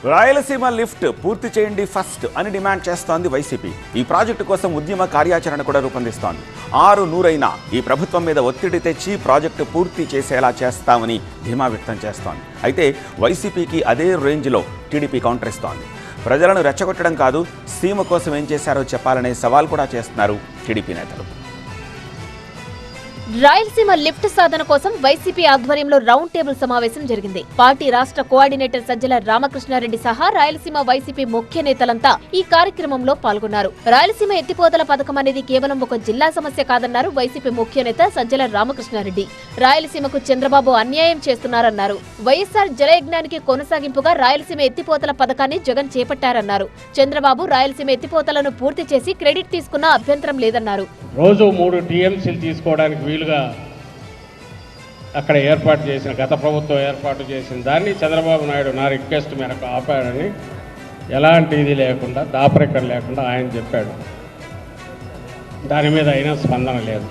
Rayalaseema lift పూర్తి చేయండి first అని డిమాండ్ చేస్తోంది వైసీపీ. ఈ ప్రాజెక్టు కోసం ఉద్యమ కార్యాచరణ కూడా రూపొందిస్తోంది. 6 ఈ ప్రభుత్వం మీద ఒత్తిడి తెచ్చి ప్రాజెక్టు పూర్తి చేసేలా చేస్తామని ధీమా వ్యక్తం చేస్తోంది. అయితే వైసీపీకి అదే రేంజ్లో టీడీపీ కౌంటర్ ఇస్తోంది. ప్రజలను రెచ్చగొట్టడం కాదు, సీమ కోసం ఏం చేశారో చెప్పాలనే సవాల్ కూడా చేస్తున్నారు టీడీపీ నేతలు. రాయలసీమ లిఫ్ట్ సాధన కోసం వైసీపీ ఆధ్వర్యంలో రౌండ్ టేబుల్ సమావేశం జరిగింది. పార్టీ రాష్ట్ర కోఆర్డినేటర్ సజ్జల రామకృష్ణారెడ్డి సహా రాయలసీమ వైసీపీ ముఖ్య నేతలంతా ఈ కార్యక్రమంలో పాల్గొన్నారు. రాయలసీమ ఎత్తిపోతల పథకం అనేది కేవలం ఒక జిల్లా సమస్య కాదన్నారు వైసీపీ ముఖ్య నేత సజ్జల రామకృష్ణారెడ్డి. రాయలసీమకు చంద్రబాబు అన్యాయం చేస్తున్నారన్నారు. వైఎస్ఆర్ జలయజ్ఞానికి కొనసాగింపుగా రాయలసీమ ఎత్తిపోతల పథకాన్ని జగన్ చేపట్టారన్నారు. చంద్రబాబు రాయలసీమ ఎత్తిపోతలను పూర్తి చేసి క్రెడిట్ తీసుకున్న అభ్యంతరం లేదన్నారు. రోజు 3 టీఎంసీలు తీసుకోవడానికి వీలుగా అక్కడ ఏర్పాటు చేసిన గత ప్రభుత్వం ఏర్పాటు చేసిన దాన్ని చంద్రబాబు నాయుడు నా రిక్వెస్ట్ మేరకు ఆపాడని ఎలాంటి ఇది లేకుండా దాపరికం లేకుండా ఆయన చెప్పాడు. దాని మీద అయినా స్పందన లేదు.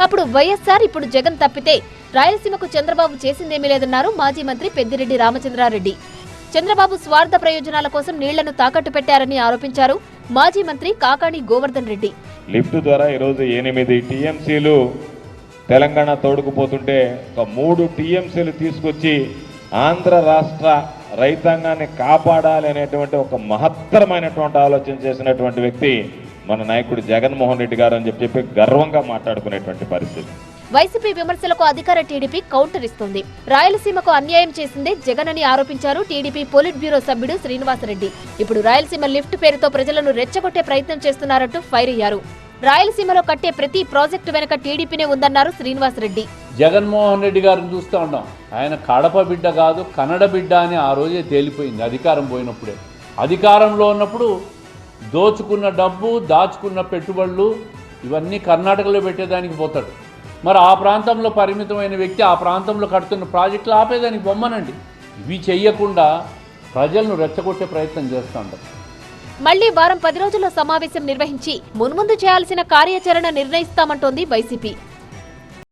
అప్పుడు వైఎస్ఆర్ ఇప్పుడు జగన్ తప్పితే రాయలసీమకు చంద్రబాబు చేసిందేమీ లేదన్నారు మాజీ మంత్రి పెద్దిరెడ్డి రామచంద్రారెడ్డి. చంద్రబాబు స్వార్థ ప్రయోజనాల కోసం నీళ్లను తాకట్టు పెట్టారని ఆరోపించారు మాజీ మంత్రి కాకాణి గోవర్ధన్ రెడ్డి. లిఫ్ట్ ద్వారా ఈరోజు 8 టీఎంసీలు తెలంగాణ తోడుకుపోతుంటే ఒక 3 టీఎంసీలు తీసుకొచ్చి ఆంధ్ర రాష్ట్ర రైతాంగాన్ని కాపాడాలి అనేటువంటి ఒక మహత్తరమైనటువంటి ఆలోచన చేసినటువంటి వ్యక్తి మన నాయకుడు జగన్మోహన్ రెడ్డి గారు అని చెప్పి గర్వంగా మాట్లాడుకునేటువంటి పరిస్థితి. వైసీపీ విమర్శలకు అధికార టీడీపీ కౌంటర్ ఇస్తోంది. రాయలసీమకు అన్యాయం చేసిందే జగన్ అని ఆరోపించారు టీడీపీ పోలిట్ బ్యూరో సభ్యుడు శ్రీనివాసరెడ్డి. ఇప్పుడు రాయలసీమ లిఫ్ట్ పేరుతో ప్రజలను రెచ్చగొట్టే ప్రయత్నం చేస్తున్నారంటూ ఫైర్ అయ్యారు. రాయలసీమలో కట్టే ప్రతి ప్రాజెక్టు వెనక టీడీపీనే ఉందన్నారు శ్రీనివాసరెడ్డి. జగన్మోహన్ రెడ్డి గారిని చూస్తూ ఉన్నాం. ఆయన కడప బిడ్డ కాదు, కన్నడ బిడ్డ అని ఆ రోజే తేలిపోయింది అధికారం పోయినప్పుడే. అధికారంలో ఉన్నప్పుడు దోచుకున్న డబ్బు, దాచుకున్న పెట్టుబడులు ఇవన్నీ కర్ణాటకలో పెట్టేదానికి పోతాడు. మరి ఆ ప్రాంతంలో పరిమితమైన వ్యక్తి ఆ ప్రాంతంలో కడుతున్న ప్రాజెక్టులు ఆపేదానికి బొమ్మనండి. ఇవి చెయ్యకుండా ప్రజలను రెచ్చగొట్టే ప్రయత్నం చేస్తూ ఉంటారు. మళ్లీ వారం 10 రోజుల్లో సమావేశం నిర్వహించి మున్ముందు చేయాల్సిన కార్యాచరణ నిర్ణయిస్తామంటోంది వైసీపీ.